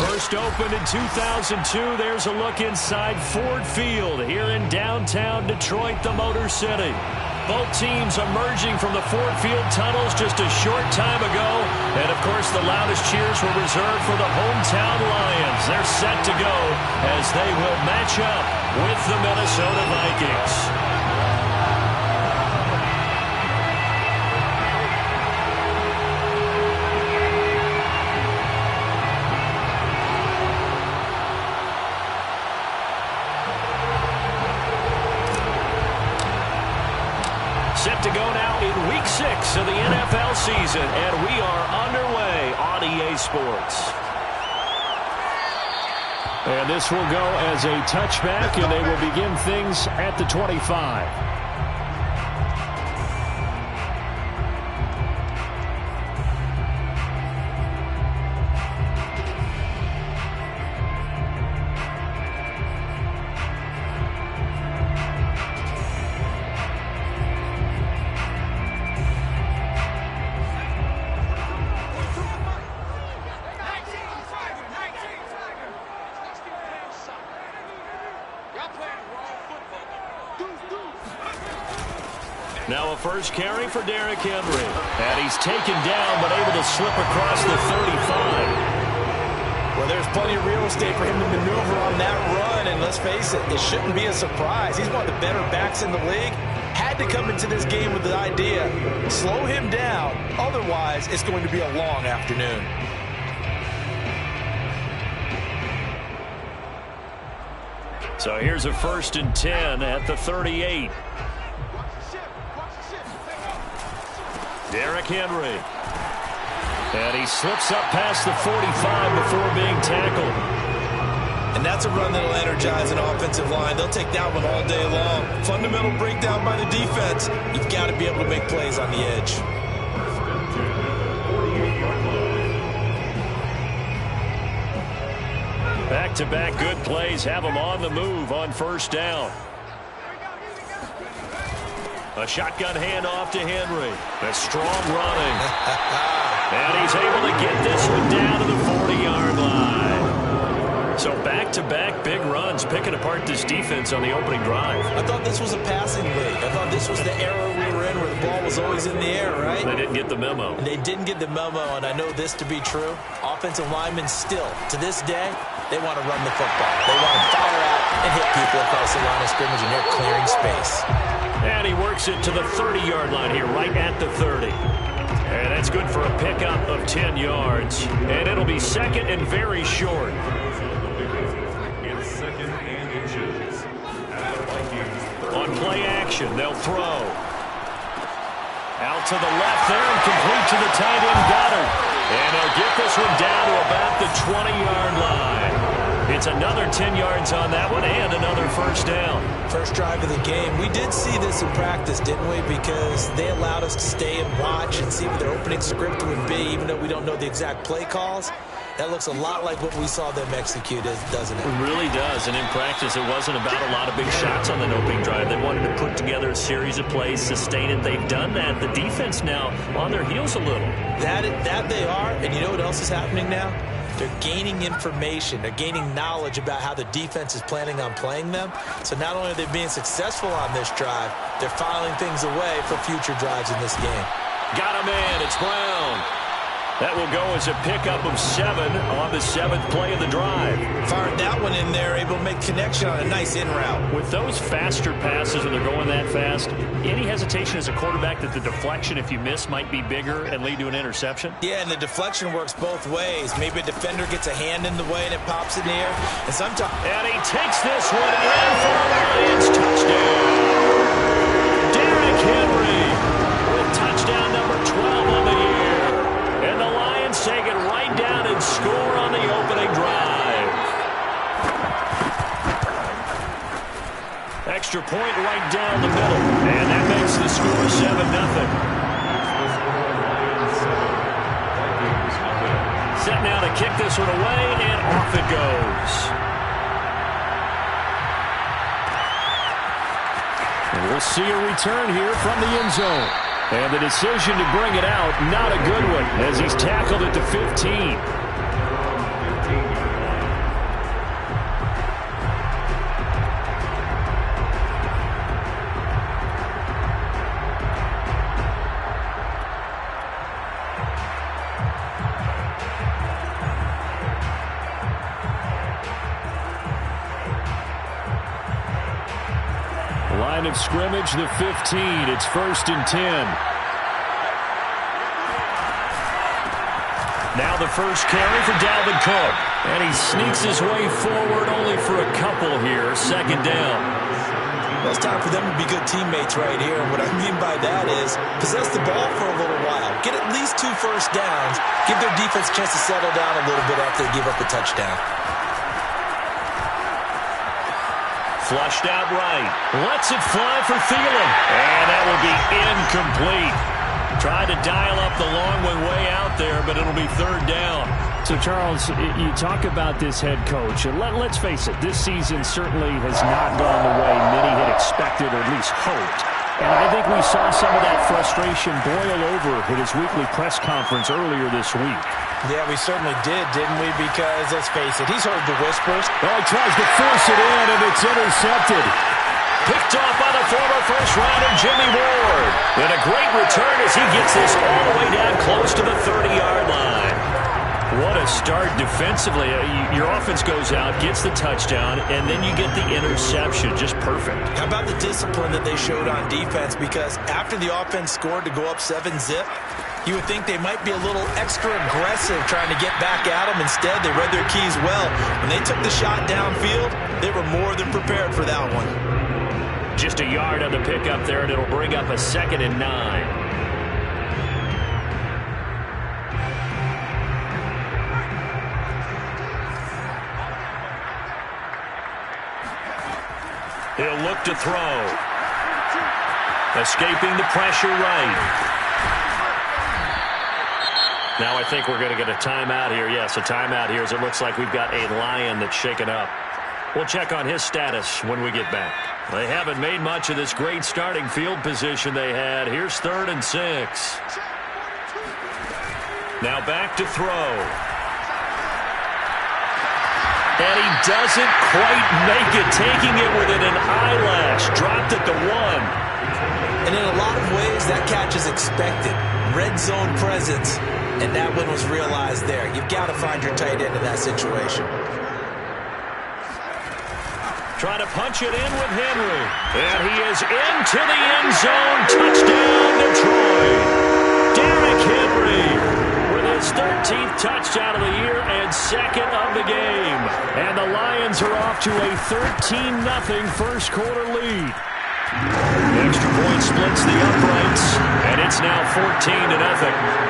First opened in 2002, there's a look inside Ford Field here in downtown Detroit, the Motor City. Both teams emerging from the Ford Field tunnels just a short time ago. And, of course, the loudest cheers were reserved for the hometown Lions. They're set to go as they will match up with the Minnesota Vikings. Set to go now in Week 6 of the NFL season, and we are underway on EA Sports. And this will go as a touchback, and they will begin things at the 25. Now a first carry for Derrick Henry. And he's taken down, but able to slip across the 35. Well, there's plenty of real estate for him to maneuver on that run. And let's face it, it shouldn't be a surprise. He's one of the better backs in the league. Had to come into this game with the idea, slow him down. Otherwise, it's going to be a long afternoon. So here's a 1st and 10 at the 38. Derrick Henry. And he slips up past the 45 before being tackled. And that's a run that'll energize an offensive line. They'll take that one all day long. Fundamental breakdown by the defense. You've got to be able to make plays on the edge. Back-to-back good plays have him on the move on first down. A shotgun handoff to Henry. A strong running. And he's able to get this one down to the 40-yard line. So back-to-back big runs, picking apart this defense on the opening drive. I thought this was a passing league. I thought this was the era we were in where the ball was always in the air, right? They didn't get the memo. And they didn't get the memo, and I know this to be true. Offensive linemen still, to this day, they want to run the football. They want to fire out and hit people across the line of scrimmage, and they're clearing space. And he works it to the 30-yard line here, right at the 30. And that's good for a pickup of 10 yards. And it'll be second and very short. On play action, they'll throw. Out to the left there and complete to the tight end Goddard. And they'll get this one down to about the 20-yard line. It's another 10 yards on that one and another first down. First drive of the game. We did see this in practice, didn't we? Because they allowed us to stay and watch and see what their opening script would be, even though we don't know the exact play calls. That looks a lot like what we saw them execute, doesn't it? It really does. And in practice, it wasn't about a lot of big shots on that opening drive. They wanted to put together a series of plays, sustain it. They've done that. The defense now on their heels a little. That they are. And you know what else is happening now? They're gaining information. They're gaining knowledge about how the defense is planning on playing them. So not only are they being successful on this drive, they're filing things away for future drives in this game. Got a man. It's Brown. That will go as a pickup of 7 on the 7th play of the drive. Fired that one in there, able to make connection on a nice in route. With those faster passes when they're going that fast, any hesitation as a quarterback that the deflection, if you miss, might be bigger and lead to an interception? Yeah, and the deflection works both ways. Maybe a defender gets a hand in the way and it pops in the air. And sometimes... And he takes this one in for a Lions touchdown. Derrick Henry with touchdown number 12 on the year. And the Lions take it right down and score on the opening drive. Extra point right down the middle. And that makes the score 7-0. Set now to kick this one away, and off it goes. And we'll see a return here from the end zone. And the decision to bring it out, not a good one, as he's tackled at the 15. line of scrimmage, the 15. It's 1st and 10. Now the first carry for Dalvin Cook. And he sneaks his way forward only for a couple here. 2nd down. Well, it's time for them to be good teammates right here. And what I mean by that is possess the ball for a little while. Get at least 2 first downs. Give their defense a chance to settle down a little bit after they give up a touchdown. Flushed out right. Lets it fly for Thielen. And that will be incomplete. Tried to dial up the long one way out there, but it'll be 3rd down. So, Charles, you talk about this head coach, and let's face it, this season certainly has not gone the way many had expected or at least hoped. And I think we saw some of that frustration boil over at his weekly press conference earlier this week. Yeah, we certainly did, didn't we? Because, let's face it, he's heard the whispers. Oh, he tries to force it in, and it's intercepted. Picked off by the former first-rounder Jimmy Ward. And a great return as he gets this all the way down close to the 30-yard line. What a start defensively. Your offense goes out, gets the touchdown, and then you get the interception. Just perfect. How about the discipline that they showed on defense? Because after the offense scored to go up 7-zip, you would think they might be a little extra aggressive trying to get back at them. Instead, they read their keys well. When they took the shot downfield, they were more than prepared for that one. Just a yard on the pickup there, and it'll bring up a 2nd and 9. He'll look to throw. Escaping the pressure right. Now I think we're going to get a timeout here. Yes, a timeout here as it looks like we've got a Lion that's shaken up. We'll check on his status when we get back. They haven't made much of this great starting field position they had. Here's 3rd and 6. Now back to throw. And he doesn't quite make it, taking it within an eyelash. Dropped at the 1. And in a lot of ways, that catch is expected. Red zone presence, and that one was realized there. You've got to find your tight end in that situation. Trying to punch it in with Henry. And he is into the end zone. Touchdown, Detroit. Derrick Henry with his 13th touchdown of the year and 2nd of the game. And the Lions are off to a 13-0 first quarter lead. The extra point splits the uprights, and it's now 14-0.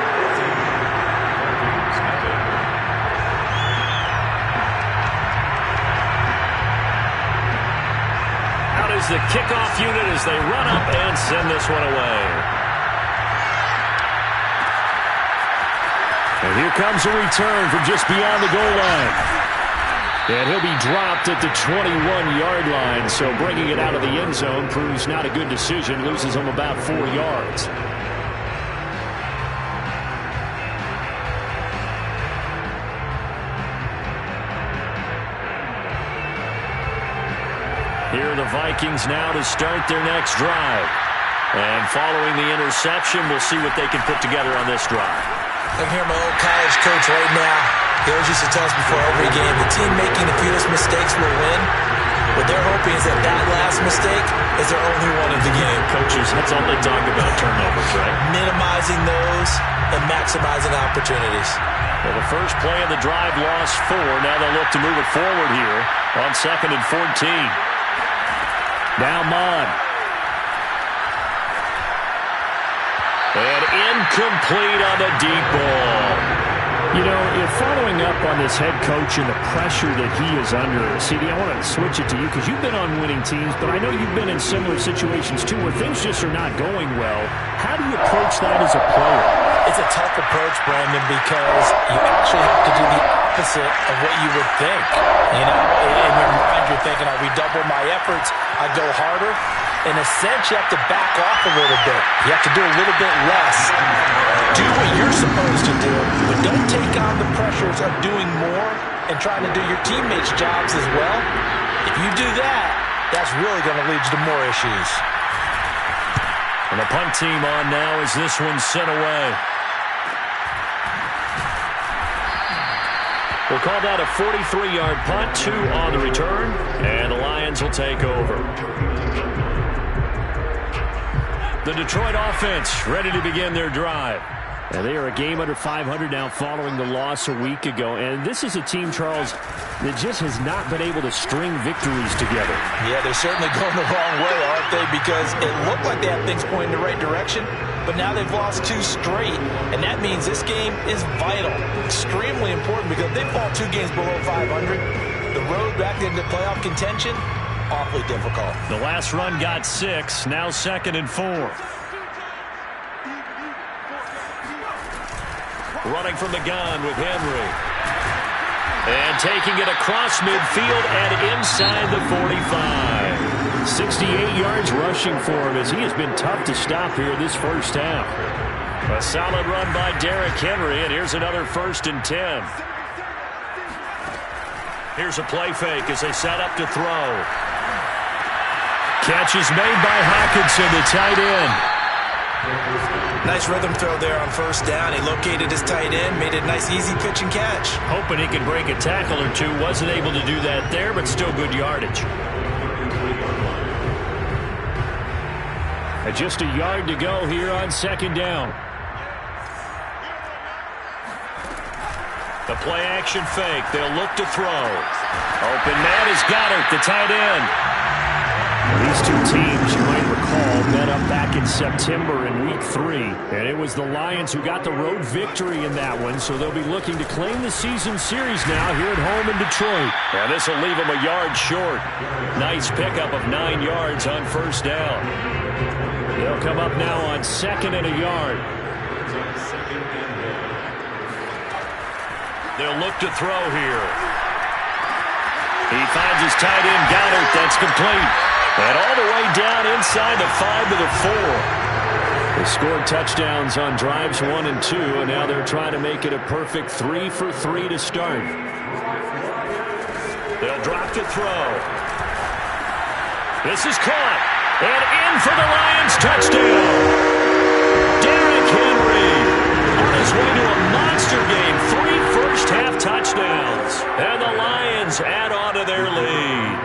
The kickoff unit as they run up and send this one away. And here comes a return from just beyond the goal line. And he'll be dropped at the 21-yard line, so bringing it out of the end zone proves not a good decision. Loses him about 4 yards. Here are the Vikings now to start their next drive. And following the interception, we'll see what they can put together on this drive. I can hear my old college coach right now. He always used to tell us before every game, the team making the fewest mistakes will win. What they're hoping is that that last mistake is their only one of the game. Coaches, that's all they talk about, turnovers, right? Minimizing those and maximizing opportunities. Well, the first play of the drive lost 4. Now they'll look to move it forward here on 2nd and 14. Now Mond. And incomplete on the deep ball. You know, following up on this head coach and the pressure that he is under, CD, I want to switch it to you because you've been on winning teams, but I know you've been in similar situations too where things just are not going well. How do you approach that as a player? It's a tough approach, Brandon, because you actually have to do the opposite of what you would think. You know, in your mind, you're thinking, I redouble my efforts, I go harder. In a sense, you have to back off a little bit. You have to do a little bit less. Do what you're supposed to do, but don't take on the pressures of doing more and trying to do your teammates' jobs as well. If you do that, that's really going to lead you to more issues. And the punt team on now as this one's sent away. We'll call that a 43-yard punt, 2 on the return, and the Lions will take over. The Detroit offense ready to begin their drive. And they are a game under 500 now following the loss a week ago. And this is a team, Charles, that just has not been able to string victories together. Yeah, they're certainly going the wrong way, aren't they? Because it looked like they had things pointing in the right direction, but now they've lost 2 straight. And that means this game is vital, extremely important, because if they fall 2 games below 500, the road back into playoff contention, awfully difficult. The last run got 6, now 2nd and 4. Running from the gun with Henry. And taking it across midfield and inside the 45. 68 yards rushing for him as he has been tough to stop here this first half. A solid run by Derrick Henry, and here's another 1st and 10. Here's a play fake as they set up to throw. Catch is made by Hockenson, the tight end. Nice rhythm throw there on 1st down. He located his tight end, made it a nice easy pitch and catch. Hoping he could break a tackle or two. Wasn't able to do that there, but still good yardage. And just a yard to go here on 2nd down. The play action fake. They'll look to throw. Open man is Goddard, the tight end. These two teams, you might recall, met up back in September in Week 3. And it was the Lions who got the road victory in that one, so they'll be looking to claim the season series now here at home in Detroit. Now this will leave them a yard short. Nice pickup of 9 yards on 1st down. They'll come up now on 2nd and a yard. They'll look to throw here. He finds his tight end, Goddard. That's complete. And all the way down inside the 5 to the 4. They scored touchdowns on drives 1 and 2, and now they're trying to make it a perfect 3 for 3 to start. They'll drop to throw. This is caught. And in for the Lions, touchdown. Derrick Henry on his way to a monster game. 3 first-half touchdowns. And the Lions add on to their lead.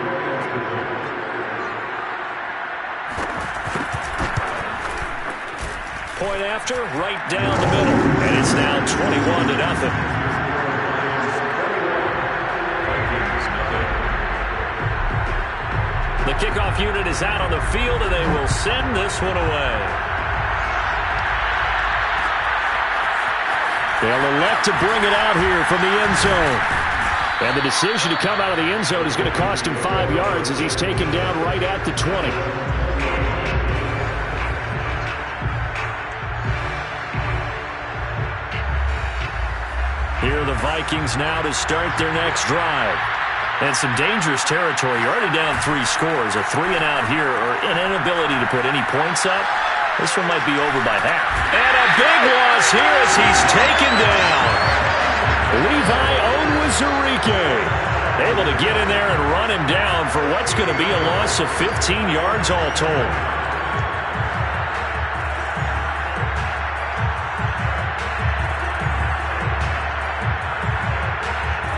Point after, right down the middle. And it's now 21 to nothing. The kickoff unit is out on the field, and they will send this one away. They'll elect to bring it out here from the end zone. And the decision to come out of the end zone is going to cost him 5 yards as he's taken down right at the 20. Here are the Vikings now to start their next drive. And some dangerous territory. You're already down 3 scores. A 3-and-out here, or an inability to put any points up. This one might be over by half. And a big loss here as he's taken down. Levi Onwuzurike able to get in there and run him down for what's going to be a loss of 15 yards all told.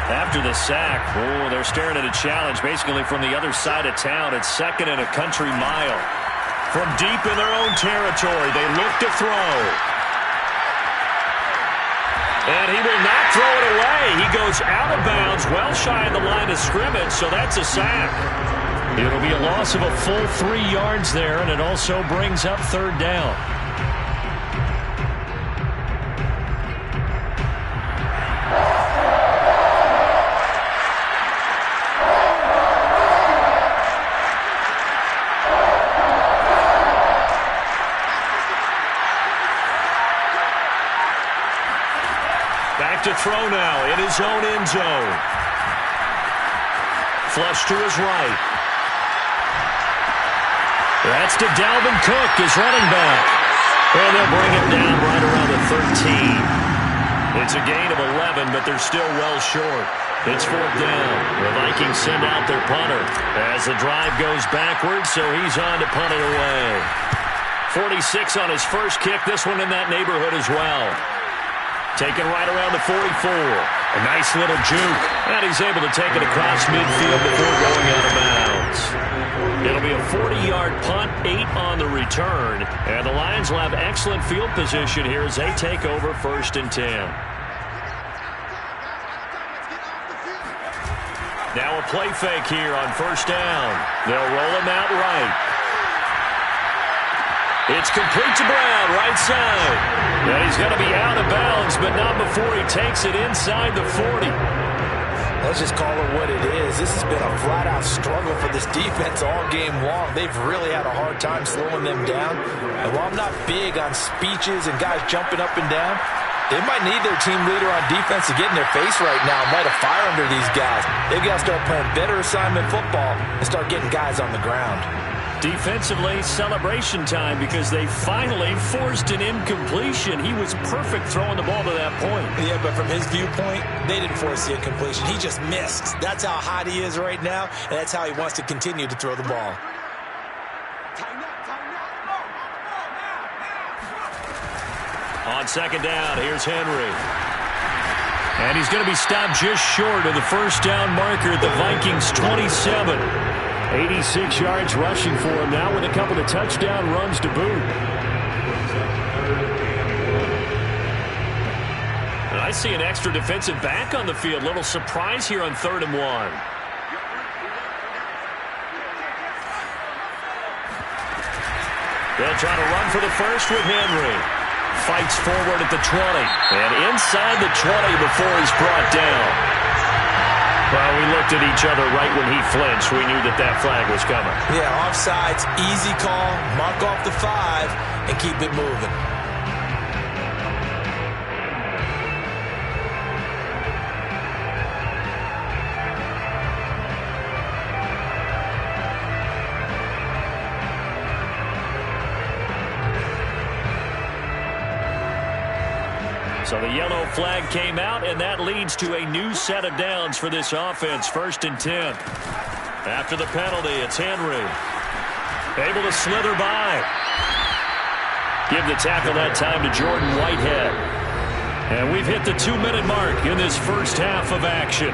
After the sack, they're staring at a challenge basically from the other side of town. It's 2nd and a country mile. From deep in their own territory, they look to throw. And he will not throw it away. He goes out of bounds, well shy of the line of scrimmage, so that's a sack. It'll be a loss of a full 3 yards there, and it also brings up 3rd down. To throw now in his own end zone. Flush to his right. That's to Dalvin Cook, his running back. And they'll bring him down right around the 13. It's a gain of 11, but they're still well short. It's 4th down. The Vikings send out their punter as the drive goes backwards, so he's on to punt it away. 46 on his first kick. This one in that neighborhood as well. Taken right around the 44. A nice little juke. And he's able to take it across midfield before going out of bounds. It'll be a 40-yard punt, 8 on the return. And the Lions will have excellent field position here as they take over 1st and 10. Now a play fake here on 1st down. They'll roll him out right. It's complete to Brown, right side. And he's going to be out of bounds, but not before he takes it inside the 40. Let's just call it what it is. This has been a flat-out struggle for this defense all game long. They've really had a hard time slowing them down. And while I'm not big on speeches and guys jumping up and down, they might need their team leader on defense to get in their face right now and light a fire under these guys. They've got to start playing better assignment football and start getting guys on the ground. Defensively, celebration time because they finally forced an incompletion. He was perfect throwing the ball to that point. Yeah, but from his viewpoint, they didn't force the incompletion. He just missed. That's how hot he is right now, and that's how he wants to continue to throw the ball. On 2nd down, here's Henry. And he's going to be stopped just short of the 1st down marker at the Vikings' 27. 86 yards rushing for him now with a couple of touchdown runs to boot. And I see an extra defensive back on the field. Little surprise here on 3rd and 1. They'll try to run for the first with Henry. Fights forward at the 20. And inside the 20 before he's brought down. Well, we looked at each other right when he flinched. We knew that that flag was coming. Yeah, offsides, easy call. Mark off the 5 and keep it moving. So the yellow flag came out, and that leads to a new set of downs for this offense. 1st and 10. After the penalty, it's Henry. Able to slither by. Give the tackle that time to Jordan Whitehead. And we've hit the 2-minute mark in this first half of action.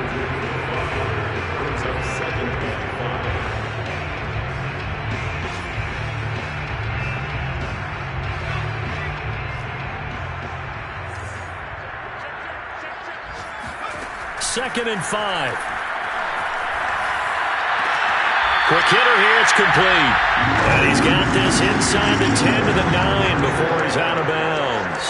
Second and 5. Quick hitter here. It's complete. And he's got this inside the 10 to the 9 before he's out of bounds.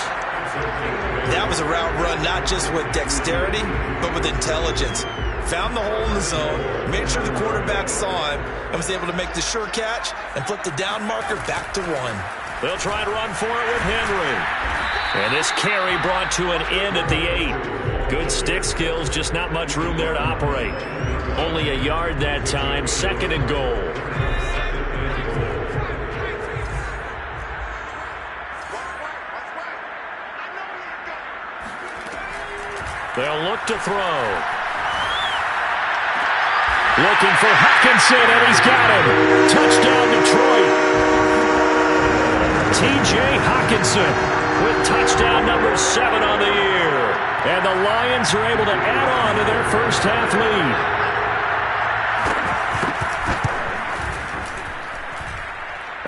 That was a route run not just with dexterity, but with intelligence. Found the hole in the zone, made sure the quarterback saw him, and was able to make the sure catch and flip the down marker back to 1. They'll try to run for it with Henry. And this carry brought to an end at the 8. Good stick skills, just not much room there to operate. Only a yard that time, 2nd and goal. They'll look to throw. Looking for Hockenson, and he's got him. Touchdown, Detroit. T.J. Hockenson with touchdown number 7 on the year. And the Lions are able to add on to their first half lead.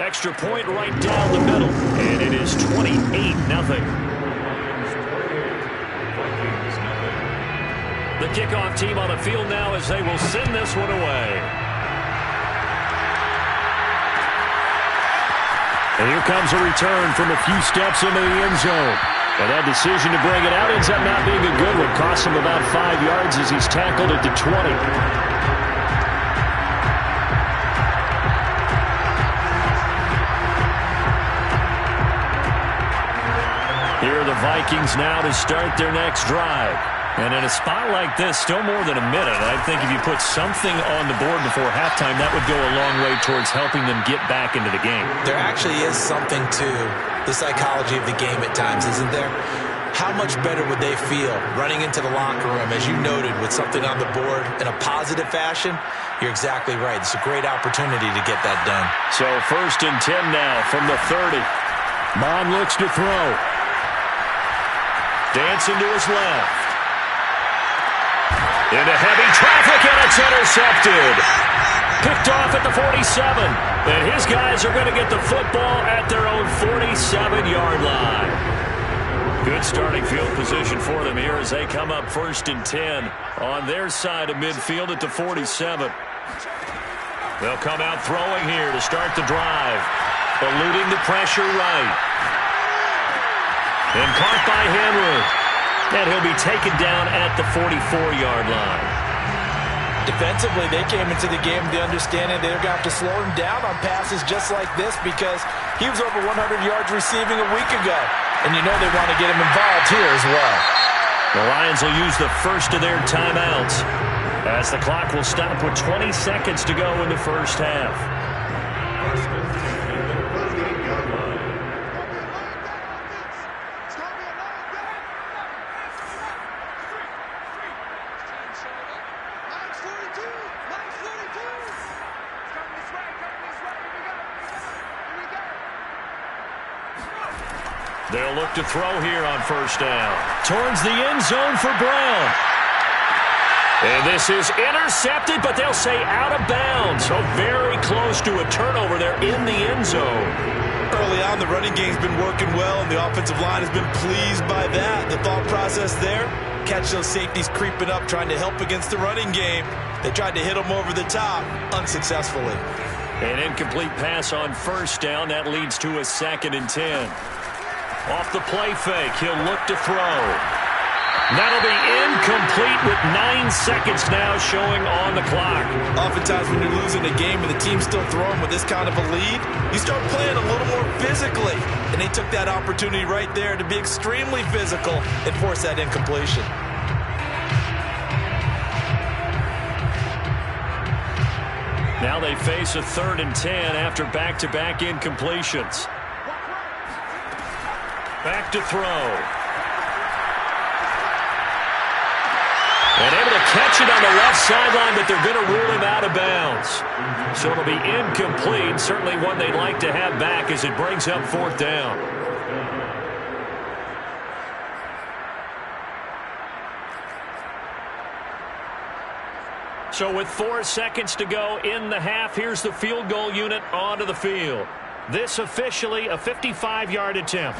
Extra point right down the middle. And it is 28-0. The kickoff team on the field now as they will send this one away. And here comes a return from a few steps into the end zone. And that decision to bring it out ends up not being a good one. Costs him about 5 yards as he's tackled at the 20. Here are the Vikings now to start their next drive. And in a spot like this, still more than a minute, I think if you put something on the board before halftime, that would go a long way towards helping them get back into the game. There actually is something to the psychology of the game at times, isn't there? How much better would they feel running into the locker room, as you noted, with something on the board in a positive fashion? You're exactly right. It's a great opportunity to get that done. So 1st and 10 now from the 30. Mon looks to throw. Dancing to his left. Into heavy traffic, and it's intercepted. Picked off at the 47. And his guys are going to get the football at their own 47-yard line. Good starting field position for them here as they come up 1st and 10 on their side of midfield at the 47. They'll come out throwing here to start the drive. Eluding the pressure right. And caught by Henry. And he'll be taken down at the 44-yard line. Defensively, they came into the game with the understanding they're going to have to slow him down on passes just like this because he was over 100 yards receiving a week ago. And you know they want to get him involved here as well. The Lions will use the first of their timeouts as the clock will stop with 20 seconds to go in the first half. They'll look to throw here on 1st down. Towards the end zone for Brown. And this is intercepted, but they'll say out of bounds. So very close to a turnover there in the end zone. Early on, the running game's been working well, and the offensive line has been pleased by that. The thought process there, catch those safeties creeping up, trying to help against the running game. They tried to hit them over the top, unsuccessfully. An incomplete pass on 1st down. That leads to a 2nd and 10. Off the play fake, he'll look to throw. That'll be incomplete with 9 seconds now showing on the clock. Oftentimes when you're losing a game and the team's still throwing with this kind of a lead, you start playing a little more physically. And they took that opportunity right there to be extremely physical and force that incompletion. Now they face a 3rd and 10 after back-to-back incompletions. Back to throw. And able to catch it on the left sideline, but they're going to rule him out of bounds. So it'll be incomplete. Certainly one they'd like to have back as it brings up 4th down. So with 4 seconds to go in the half, here's the field goal unit onto the field. This officially a 55-yard attempt.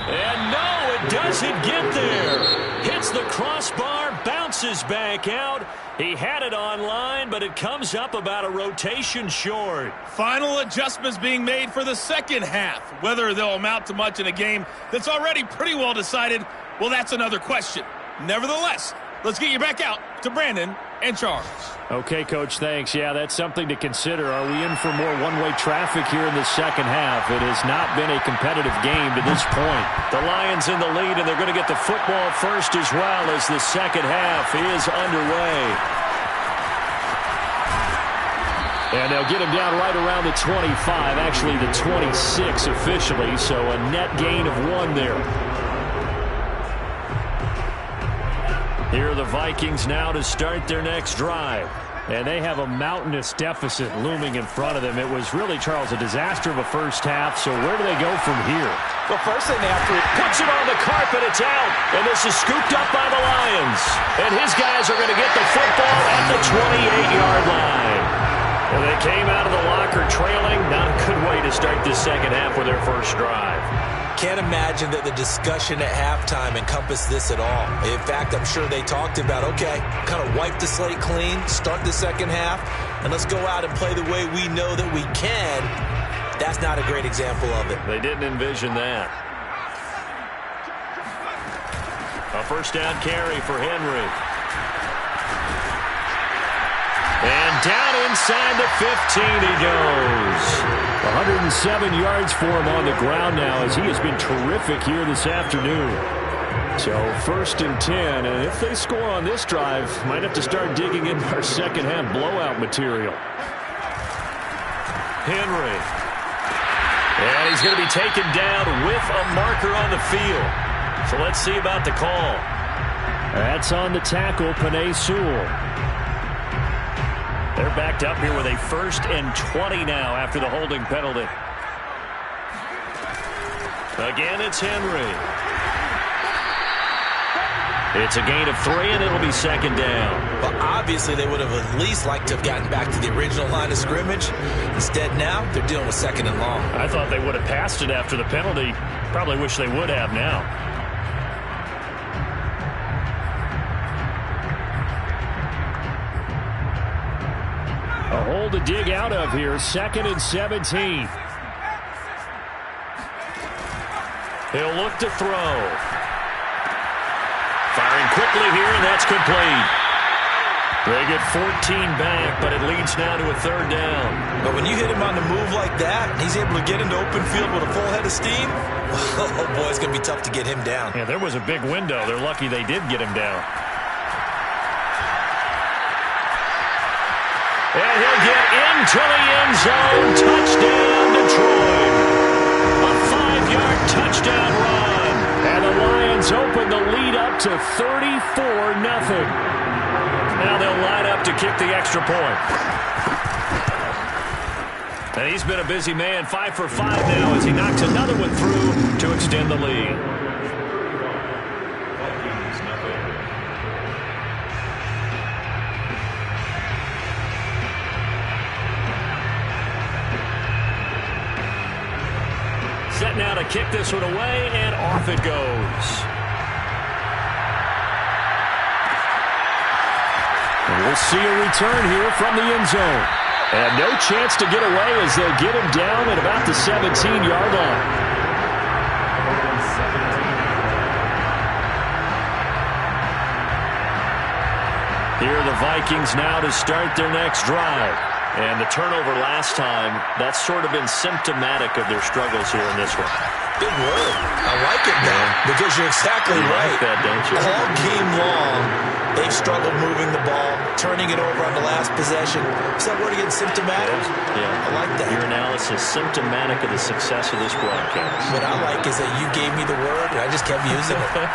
And no, it doesn't get there. Hits the crossbar, bounces back out. He had it on line, but it comes up about a rotation short. Final adjustments being made for the second half. Whether they'll amount to much in a game that's already pretty well decided, well, that's another question. Nevertheless, let's get you back out to Brandon and Charles. Okay, Coach, thanks. Yeah, that's something to consider. Are we in for more one-way traffic here in the second half? It has not been a competitive game to this point. The Lions in the lead, and they're going to get the football first as well as the second half is underway. And they'll get him down right around the 25, actually the 26 officially, so a net gain of 1 there. Here are the Vikings now to start their next drive. And they have a mountainous deficit looming in front of them. It was really, Charles, a disaster of a first half. So where do they go from here? Well, first thing they have to puts it on the carpet. It's out. And this is scooped up by the Lions. And his guys are going to get the football at the 28-yard line. And they came out of the locker trailing. Not a good way to start this second half with their first drive. Can't imagine that the discussion at halftime encompassed this at all. In fact, I'm sure they talked about, okay, kind of wipe the slate clean, start the second half, and let's go out and play the way we know that we can. That's not a great example of it. They didn't envision that. A first down carry for Henry. And down inside the 15 he goes. 107 yards for him on the ground now as he has been terrific here this afternoon. So 1st and 10, and if they score on this drive, might have to start digging in our second half blowout material. Henry. And he's going to be taken down with a marker on the field. So let's see about the call. That's on the tackle, Penei Sewell. They're backed up here with a 1st and 20 now after the holding penalty. Again, it's Henry. It's a gain of 3, and it'll be second down. Well, obviously, they would have at least liked to have gotten back to the original line of scrimmage. Instead, now, they're dealing with second and long. I thought they would have passed it after the penalty. Probably wish they would have now. A hole to dig out of here. 2nd and 17. He'll look to throw. Firing quickly here, and that's complete. They get 14 back, but it leads now to a 3rd down. But when you hit him on the move like that, and he's able to get into open field with a full head of steam, oh boy, it's going to be tough to get him down. Yeah, there was a big window. They're lucky they did get him down. And he'll get into the end zone. Touchdown, Detroit. A 5-yard touchdown run. And the Lions open the lead up to 34-0. Now they'll line up to kick the extra point. And he's been a busy man. 5 for 5 now as he knocks another one through to extend the lead. Set now to kick this one away, and off it goes. And we'll see a return here from the end zone. And no chance to get away as they'll get him down at about the 17-yard line. Here are the Vikings now to start their next drive. And the turnover last time, that's sort of been symptomatic of their struggles here in this one. Big word. I like it now because you're exactly right. Like that, don't you? All game long, they've struggled moving the ball, turning it over on the last possession. Is that word again, symptomatic? Yeah. I like that. Your analysis, symptomatic of the success of this broadcast. What I like is that you gave me the word, and I just kept using it.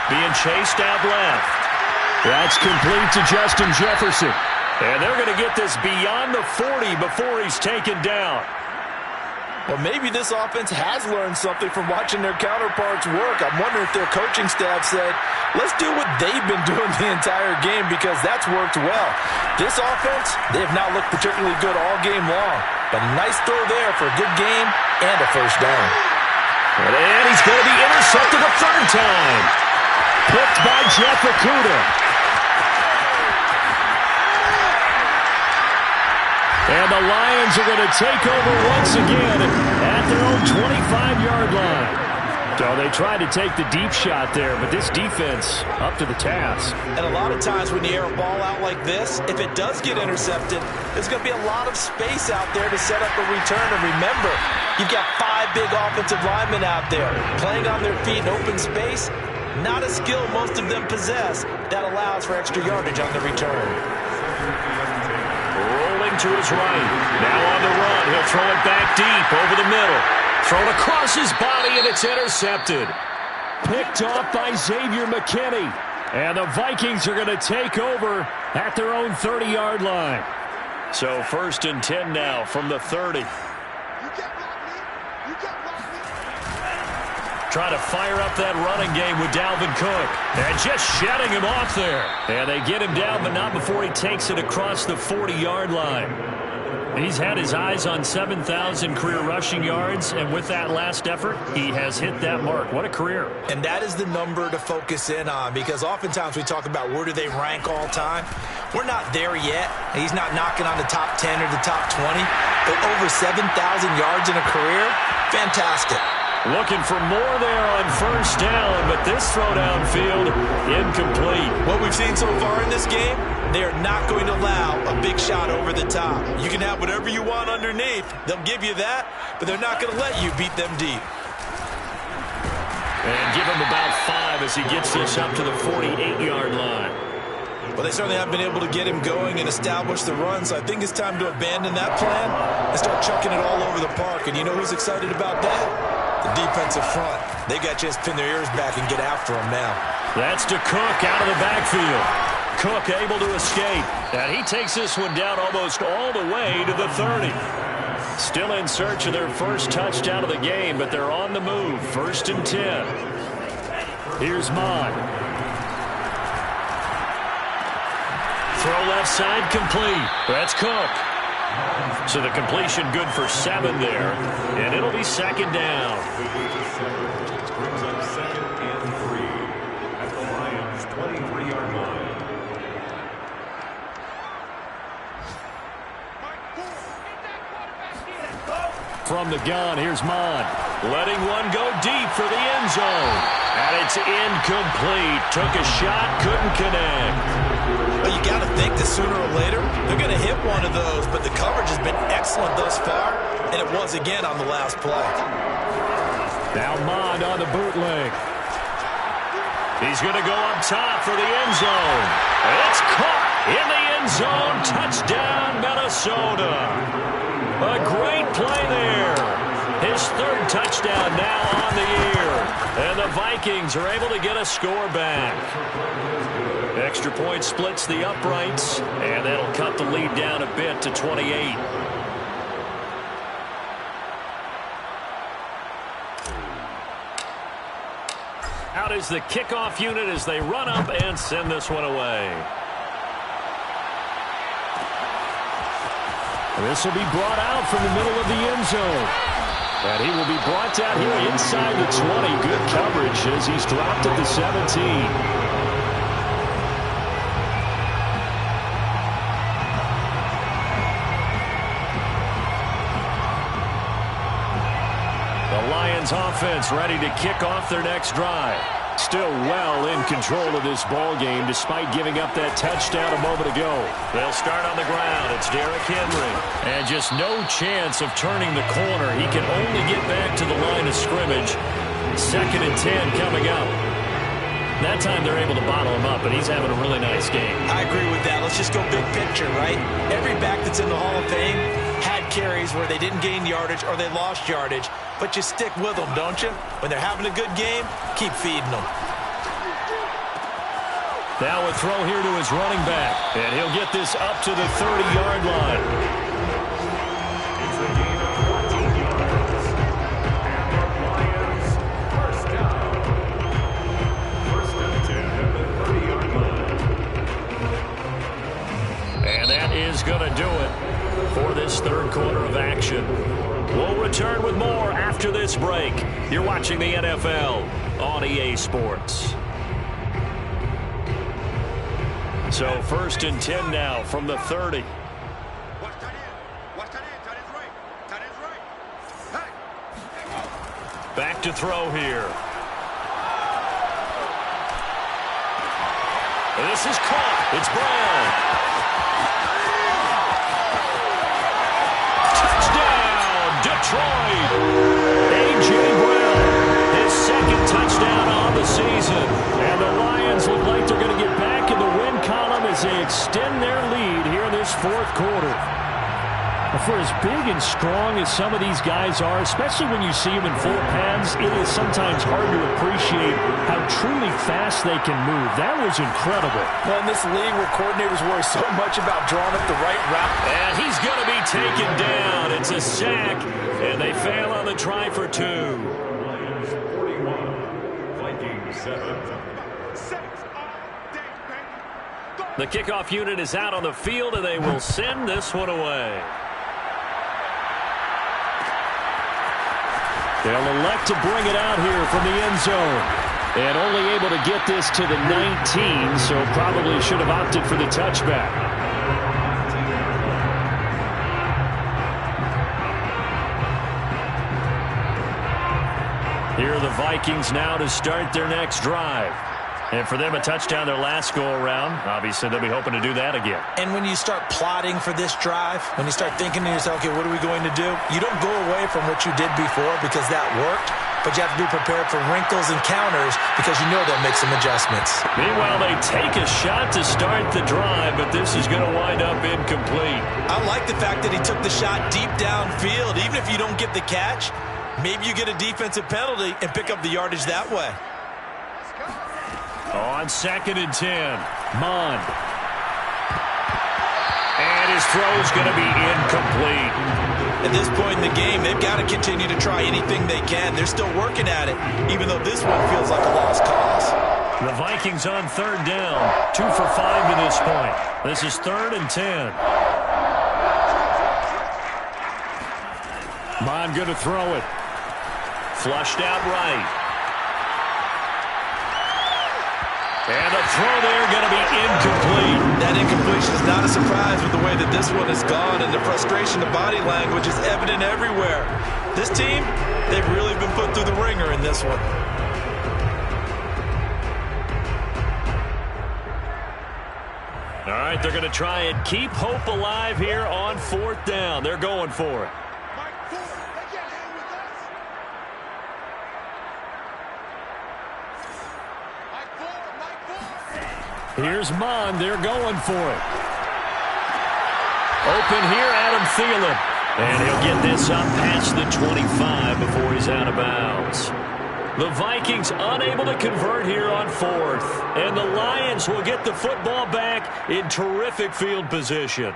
Being chased out left. That's complete to Justin Jefferson. And they're going to get this beyond the 40 before he's taken down. Well, maybe this offense has learned something from watching their counterparts work. I'm wondering if their coaching staff said, let's do what they've been doing the entire game because that's worked well. This offense, they have not looked particularly good all game long. But a nice throw there for a good game and a first down. And he's going to be intercepted a 3rd time. Picked by Jeff Okudah. And the Lions are going to take over once again at their own 25-yard line. So they tried to take the deep shot there, but this defense up to the task. And a lot of times when you air a ball out like this, if it does get intercepted, there's going to be a lot of space out there to set up a return. And remember, you've got 5 big offensive linemen out there playing on their feet in open space. Not a skill most of them possess that allows for extra yardage on the return. To his right. Now on the run. He'll throw it back deep over the middle. Thrown across his body, and it's intercepted. Picked off by Xavier McKinney. And the Vikings are going to take over at their own 30-yard line. So 1st and 10 now from the 30. Trying to fire up that running game with Dalvin Cook. And just shutting him off there. And they get him down, but not before he takes it across the 40-yard line. He's had his eyes on 7,000 career rushing yards, and with that last effort, he has hit that mark. What a career. And that is the number to focus in on because oftentimes we talk about where do they rank all time. We're not there yet. He's not knocking on the top 10 or the top 20, but over 7,000 yards in a career, fantastic. Looking for more there on 1st down, but this throw downfield, incomplete. What we've seen so far in this game, they are not going to allow a big shot over the top. You can have whatever you want underneath. They'll give you that, but they're not going to let you beat them deep. And give him about 5 as he gets this up to the 48-yard line. Well, they certainly have been able to get him going and establish the run, so I think it's time to abandon that plan and start chucking it all over the park. And you know who's excited about that? The defensive front. They got a chance to pin their ears back and get after him now. That's to Cook out of the backfield. Cook able to escape. And he takes this one down almost all the way to the 30. Still in search of their first touchdown of the game, but they're on the move. 1st and 10. Here's Mond. Throw left side complete. That's Cook. So the completion good for 7 there, and it'll be second down. Brings up 2nd and 3 at the Lions' 23-yard line. From the gun, here's Mond. Letting one go deep for the end zone. And it's incomplete. Took a shot, couldn't connect. Well, you got to think that sooner or later they're going to hit one of those, but the coverage has been excellent thus far, and it was again on the last play. Now Mond on the bootleg. He's going to go up top for the end zone. It's caught in the end zone. Touchdown, Minnesota. A great play there. His 3rd touchdown now on the year. And the Vikings are able to get a score back. Extra point splits the uprights, and that'll cut the lead down a bit to 28. Out is the kickoff unit as they run up and send this one away. This will be brought out from the middle of the end zone. And he will be brought down here inside the 20. Good coverage as he's dropped at the 17. The Lions offense ready to kick off their next drive. Still well in control of this ball game despite giving up that touchdown a moment ago. They'll start on the ground. It's Derrick Henry. And just no chance of turning the corner. He can only get back to the line of scrimmage. 2nd and 10 coming up. That time they're able to bottle him up, and he's having a really nice game. I agree with that. Let's just go big picture, right? Every back that's in the Hall of Fame had carries where they didn't gain yardage or they lost yardage, but you stick with them, don't you? When they're having a good game, keep feeding them. Now a throw here to his running back, and he'll get this up to the 30-yard line. It's a gain of 14 yards. And the Lions first down. First and 10 at the 30-yard line. And that is going to do it for this 3rd quarter of action. We'll return with more after this break. You're watching the NFL on EA Sports. So 1st and 10 now from the 30. Back to throw here. This is caught. It's Brown. Detroit. A.J. Brown, his 2nd touchdown on the season. And the Lions look like they're going to get back in the win column as they extend their lead here in this 4th quarter. For as big and strong as some of these guys are, especially when you see them in full pads, it is sometimes hard to appreciate how truly fast they can move. That was incredible. Well, in this league where coordinators worry so much about drawing up the right route. And he's going to be taken down. It's a sack, and they fail on the try for 2. Lions 41, Vikings 7. The kickoff unit is out on the field, and they will send this one away. They'll elect to bring it out here from the end zone. And only able to get this to the 19, so probably should have opted for the touchback. Here are the Vikings now to start their next drive. And for them, a touchdown their last go-around. Obviously, they'll be hoping to do that again. And when you start plotting for this drive, when you start thinking to yourself, okay, what are we going to do? You don't go away from what you did before because that worked, but you have to be prepared for wrinkles and counters because you know they'll make some adjustments. Meanwhile, they take a shot to start the drive, but this is going to wind up incomplete. I like the fact that he took the shot deep downfield. Even if you don't get the catch, maybe you get a defensive penalty and pick up the yardage that way. On 2nd and 10, Mond. And his throw is going to be incomplete. At this point in the game, they've got to continue to try anything they can. They're still working at it, even though this one feels like a lost cause. The Vikings on third down. 2 for 5 to this point. This is 3rd and 10. Mond going to throw it. Flushed out right. And the throw there going to be incomplete. That incompletion is not a surprise with the way that this one has gone, and the frustration, the body language is evident everywhere. This team, they've really been put through the ringer in this one. All right, they're going to try and keep hope alive here on 4th down. They're going for it. Here's Mond. They're going for it. Open here, Adam Thielen. And he'll get this up past the 25 before he's out of bounds. The Vikings unable to convert here on 4th. And the Lions will get the football back in terrific field position.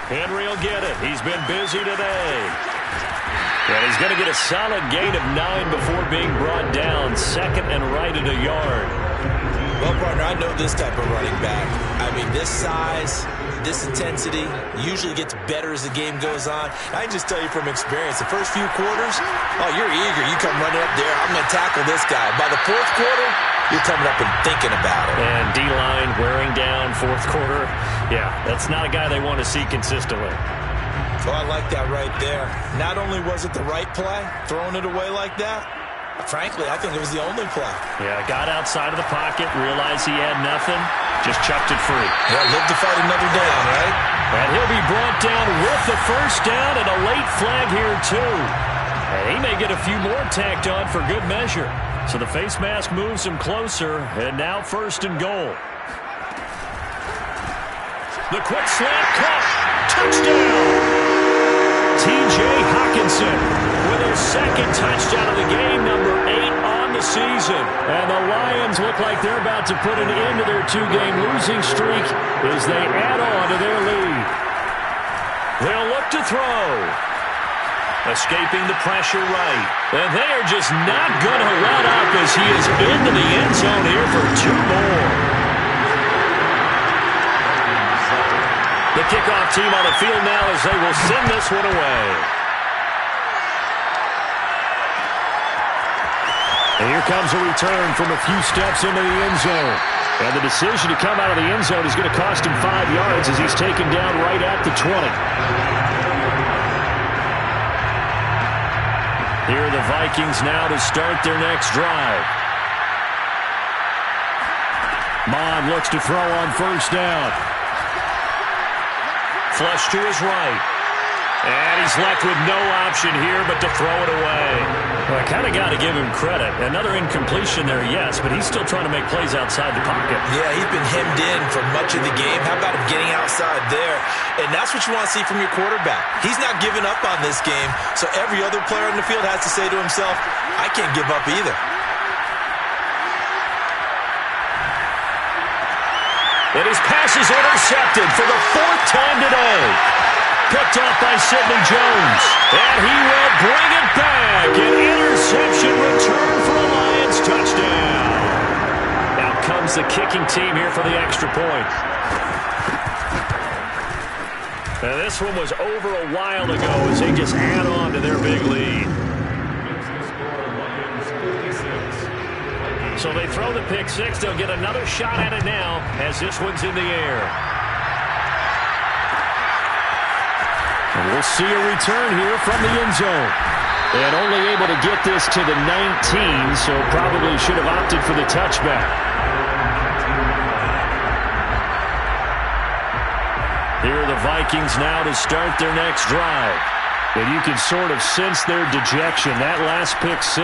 Henry will get it. He's been busy today. And he's going to get a solid gain of 9 before being brought down. 2nd and right at a yard. Well, partner, I know this type of running back. I mean, this size, this intensity usually gets better as the game goes on. I can just tell you from experience, the first few quarters, oh, you're eager. You come running up there. I'm going to tackle this guy. By the 4th quarter, you're coming up and thinking about it. And D-line wearing down 4th quarter. Yeah, that's not a guy they want to see consistently. Oh, I like that right there. Not only was it the right play, throwing it away like that, frankly, I think it was the only play. Yeah, got outside of the pocket, realized he had nothing, just chucked it free. Yeah, live to fight another down, right? And he'll be brought down with the first down and a late flag here, too. And he may get a few more tacked on for good measure. So the face mask moves him closer, and now 1st and goal. The quick slant caught. Touchdown! T.J. Hockenson with his 2nd touchdown of the game, number 8 on the season. And the Lions look like they're about to put an end to their 2-game losing streak as they add on to their lead. They'll look to throw. Escaping the pressure right. And they are just not going to let up as he is into the end zone here for 2 more. The kickoff team on the field now as they will send this one away. And here comes a return from a few steps into the end zone. And the decision to come out of the end zone is going to cost him 5 yards as he's taken down right at the 20. Here are the Vikings now to start their next drive. Mond looks to throw on 1st down. Flush to his right. And he's left with no option here but to throw it away. Well, I kind of got to give him credit. Another incompletion there, yes, but he's still trying to make plays outside the pocket. Yeah, he's been hemmed in for much of the game. How about him getting outside there? And that's what you want to see from your quarterback. He's not giving up on this game, so every other player on the field has to say to himself, I can't give up either. And his pass is intercepted for the 4th time today. Picked off by Sidney Jones. And he will bring it back. An interception return for a Lions touchdown. Out comes the kicking team here for the extra point. Now this one was over a while ago as they just add on to their big lead. So they throw the pick 6. They'll get another shot at it now as this one's in the air. And we'll see a return here from the end zone. And only able to get this to the 19, so probably should have opted for the touchback. Here are the Vikings now to start their next drive. And you can sort of sense their dejection. That last pick 6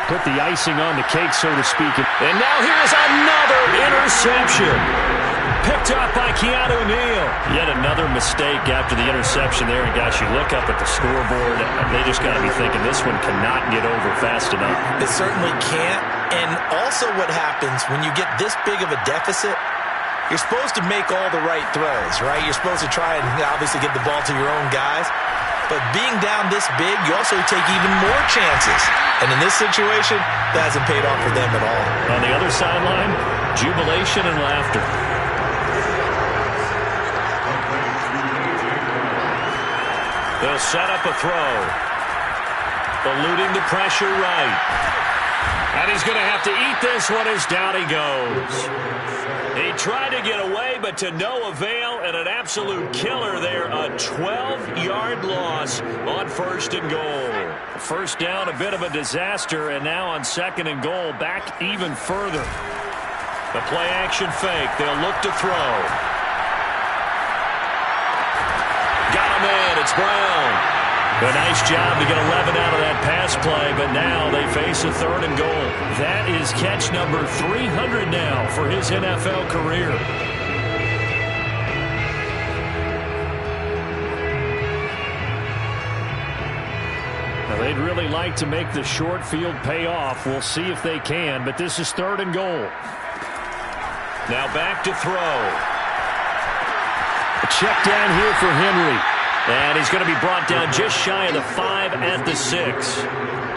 put the icing on the cake, so to speak. And now here's another interception. Picked up by Keanu Neal. Yet another mistake after the interception there. And, gosh, you look up at the scoreboard, they just got to be thinking this one cannot get over fast enough. It certainly can't. And also what happens when you get this big of a deficit, you're supposed to make all the right throws, right? You're supposed to try and obviously get the ball to your own guys. But being down this big, you also take even more chances. And in this situation, that hasn't paid off for them at all. On the other sideline, jubilation and laughter. They'll set up a throw. Eluding the pressure right. And he's going to have to eat this one as down he goes. He tried to get away, but to no avail, and an absolute killer there. A 12-yard loss on 1st and goal. First down, a bit of a disaster, and now on 2nd and goal, back even further. The play-action fake. They'll look to throw. Got him in. It's Brown. A nice job to get 11 out of that pass play, but now they face a 3rd and goal. That is catch number 300 now for his NFL career. Now they'd really like to make the short field pay off. We'll see if they can, but this is 3rd and goal. Now back to throw. A check down here for Henry. And he's going to be brought down just shy of the 5 at the 6.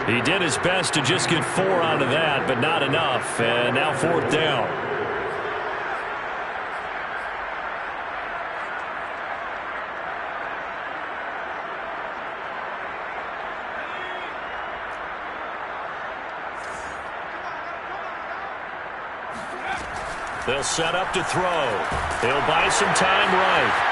He did his best to just get 4 out of that, but not enough. And now 4th down. They'll set up to throw. They'll buy some time right.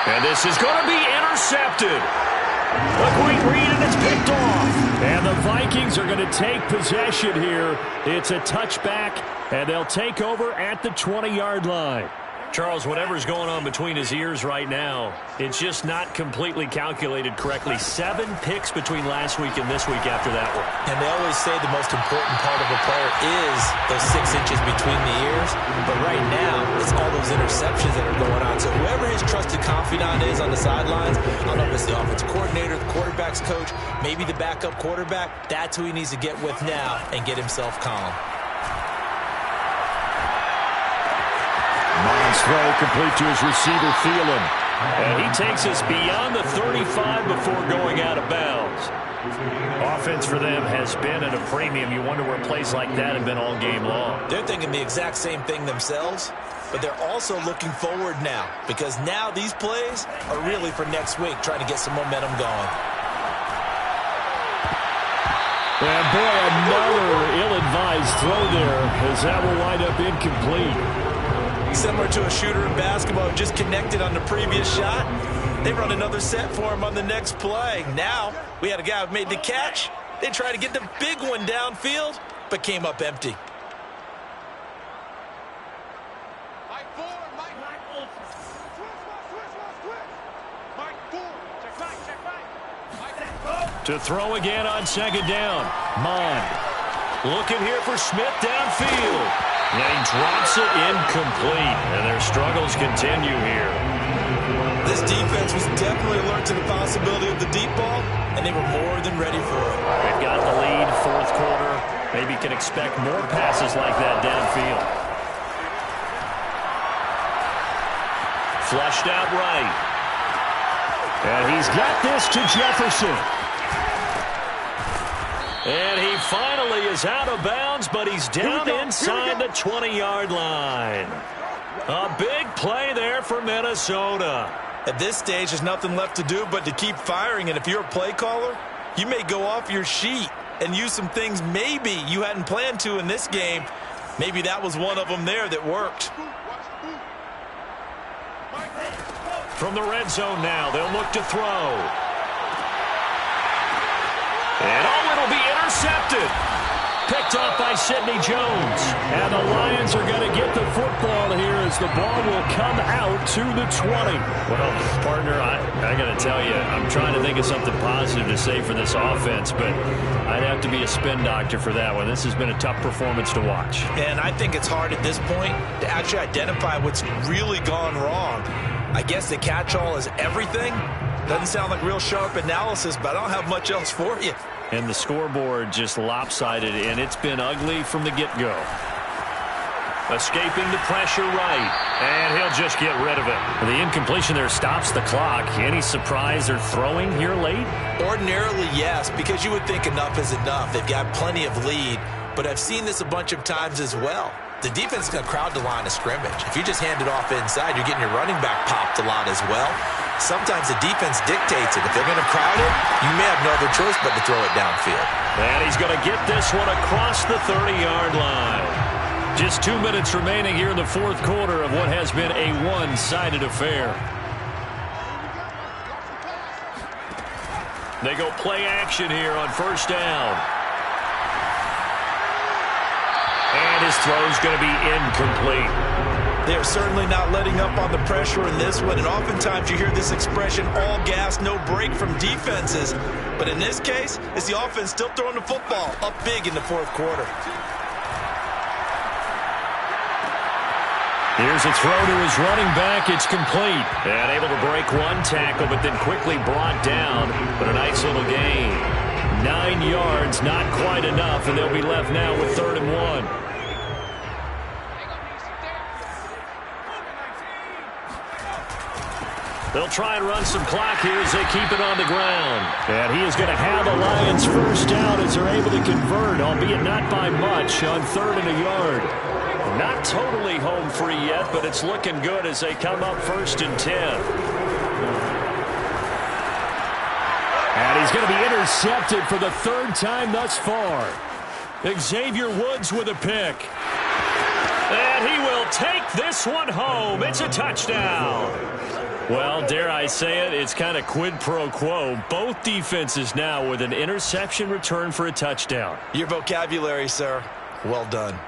And this is going to be intercepted. A quick read, and it's picked off. And the Vikings are going to take possession here. It's a touchback, and they'll take over at the 20-yard line. Charles, whatever's going on between his ears right now, it's just not completely calculated correctly. 7 picks between last week and this week after that one. And they always say the most important part of a player is those 6 inches between the ears. But right now, it's all those interceptions that are going on. So whoever his trusted confidant is on the sidelines, I don't know if it's the offensive coordinator, the quarterback's coach, maybe the backup quarterback, that's who he needs to get with now and get himself calm. Mons throw complete to his receiver, Thielen. And he takes us beyond the 35 before going out of bounds. Offense for them has been at a premium. You wonder where plays like that have been all game long. They're thinking the exact same thing themselves, but they're also looking forward now because now these plays are really for next week, trying to get some momentum going. And boy, another ill-advised throw there as that will wind up incomplete. Similar to a shooter in basketball who just connected on the previous shot. They run another set for him on the next play. Now, we had a guy who made the catch. They tried to get the big one downfield, but came up empty. To throw again on 2nd down. Mond looking here for Smith downfield. And he drops it incomplete. And their struggles continue here. This defense was definitely alert to the possibility of the deep ball, and they were more than ready for it. They've got the lead, 4th quarter. Maybe can expect more passes like that downfield. Flushed out right. And he's got this to Jefferson. And he finally is out of bounds, but he's down inside the 20-yard line. A big play there for Minnesota. At this stage, there's nothing left to do but to keep firing. And if you're a play caller, you may go off your sheet and use some things maybe you hadn't planned to in this game. Maybe that was one of them there that worked. From the red zone now, they'll look to throw. And it'll be intercepted. picked off by Sidney Jones. And the Lions are going to get the football here as the ball will come out to the 20. Well, partner, I got to tell you, I'm trying to think of something positive to say for this offense, but I'd have to be a spin doctor for that one. This has been a tough performance to watch. And I think it's hard at this point to actually identify what's really gone wrong. I guess the catch-all is everything. Doesn't sound like real sharp analysis, but I don't have much else for you. And the scoreboard just lopsided, and it's been ugly from the get-go. Escaping the pressure right, and he'll just get rid of it. The incompletion there stops the clock. Any surprise they're throwing here late? Ordinarily, yes, because you would think enough is enough. They've got plenty of lead, but I've seen this a bunch of times as well. The defense is going to crowd the line of scrimmage. If you just hand it off inside, you're getting your running back popped a lot as well. Sometimes the defense dictates it. If they're going to crowd it, you may have no other choice but to throw it downfield. And he's going to get this one across the 30-yard line. Just 2 minutes remaining here in the fourth quarter of what has been a one-sided affair. They go play action here on first down. And his throw's going to be incomplete. They're certainly not letting up on the pressure in this one, and oftentimes you hear this expression, all gas, no break from defenses. But in this case, it's the offense still throwing the football up big in the fourth quarter. Here's a throw to his running back. It's complete. And able to break one tackle, but then quickly brought down. But a nice little gain. 9 yards, not quite enough, and they'll be left now with 3rd and 1. They'll try and run some clock here as they keep it on the ground. And he is going to have the Lions first down as they're able to convert, albeit not by much, on 3rd and a yard. Not totally home free yet, but it's looking good as they come up 1st and 10. And he's going to be intercepted for the 3rd time thus far. Xavier Woods with a pick. And he will take this one home. It's a touchdown. Well, dare I say it, it's kind of quid pro quo. Both defenses now with an interception return for a touchdown. Your vocabulary, sir. Well done.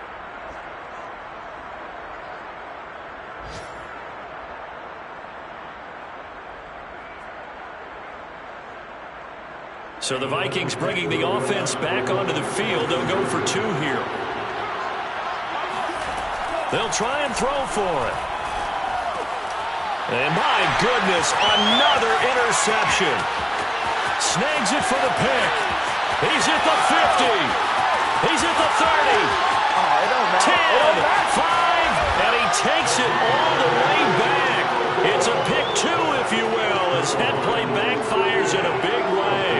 So the Vikings bringing the offense back onto the field. They'll go for 2 here. They'll try and throw for it. And my goodness, another interception. Snags it for the pick. He's at the 50. He's at the 30. 10, 5, and he takes it all the way back. It's a pick 2, if you will, as head play backfires in a big way.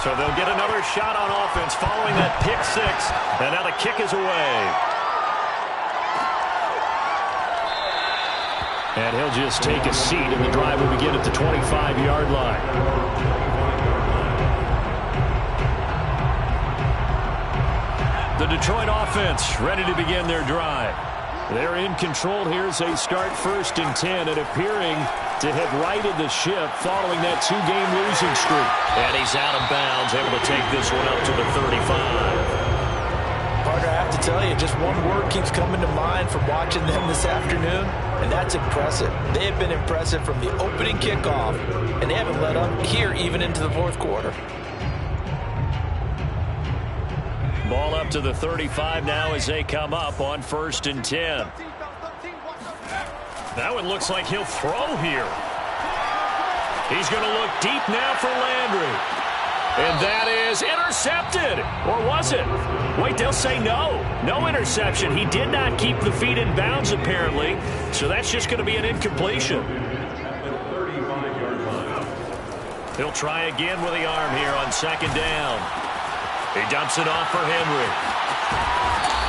So they'll get another shot on offense following that pick 6, and now the kick is away. And he'll just take a seat, and the drive will begin at the 25-yard line. The Detroit offense ready to begin their drive. They're in control here as they start 1st and 10 and appearing to have righted the ship following that 2-game losing streak. And he's out of bounds, able to take this one up to the 35. Partner, I have to tell you, just one word keeps coming to mind from watching them this afternoon, and that's impressive. They have been impressive from the opening kickoff, and they haven't let up here even into the fourth quarter. Ball up to the 35 now as they come up on 1st and 10. Now it looks like he'll throw here. He's going to look deep now for Landry. And that is intercepted. Or was it? Wait, they'll say no. No interception. He did not keep the feet in bounds, apparently. So that's just going to be an incompletion. He'll try again with the arm here on 2nd down. He dumps it off for Henry.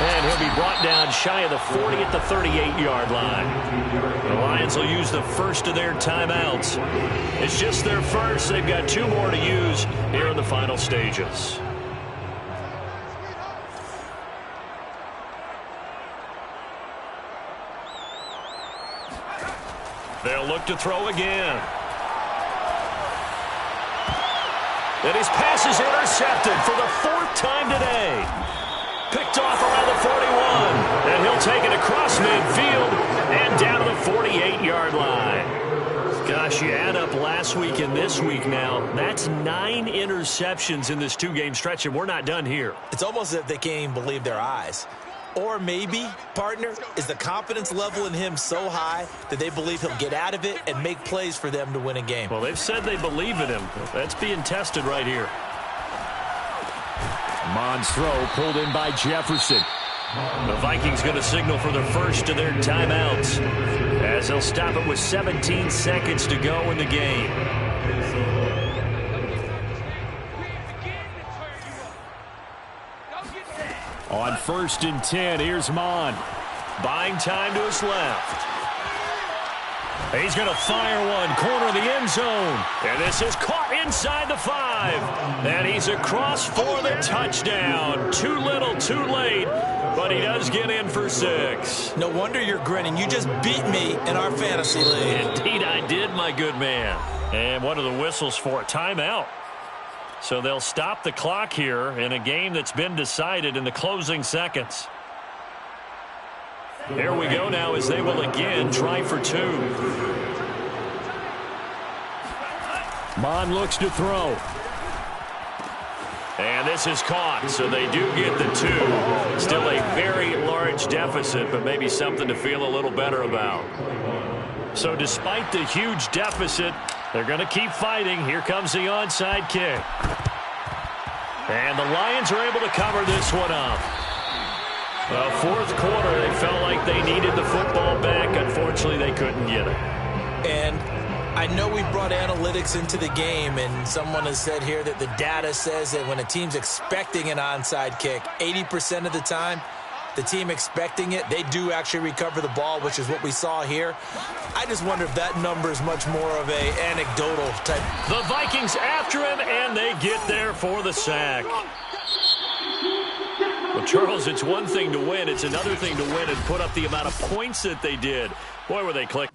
And he'll be brought down shy of the 40 at the 38-yard line. The Lions will use the first of their timeouts. It's just their first. They've got 2 more to use here in the final stages. They'll look to throw again. And his pass is intercepted for the 4th time today. Picked off around the 41. And he'll take it across midfield and down to the 48-yard line. Gosh, you add up last week and this week now. That's 9 interceptions in this 2-game stretch, and we're not done here. It's almost as if they can't even believe their eyes. Or maybe, partner, is the confidence level in him so high that they believe he'll get out of it and make plays for them to win a game. Well, they've said they believe in him. That's being tested right here. Mond's throw pulled in by Jefferson. The Vikings going to signal for their first of their timeouts, as they'll stop it with 17 seconds to go in the game. On 1st and 10, here's Mond. Buying time to his left. He's going to fire one, corner of the end zone. And this is caught inside the 5. And he's across for the touchdown. Too little, too late, but he does get in for 6. No wonder you're grinning. You just beat me in our fantasy league. Indeed I did, my good man. And what are the whistles for? Timeout. So they'll stop the clock here in a game that's been decided in the closing seconds. Here we go now as they will again try for 2. Mond looks to throw. And this is caught, so they do get the 2. Still a very large deficit, but maybe something to feel a little better about. So despite the huge deficit, they're going to keep fighting. Here comes the onside kick. And the Lions are able to cover this one up. The 4th quarter, they felt like they needed the football back. Unfortunately, they couldn't get it. And I know we brought analytics into the game, and someone has said here that the data says that when a team's expecting an onside kick, 80% of the time, the team expecting it, they do actually recover the ball, which is what we saw here. I just wonder if that number is much more of a anecdotal type. The Vikings after him, and they get there for the sack. Well, Charles, it's one thing to win. It's another thing to win and put up the amount of points that they did. Boy, were they clicked.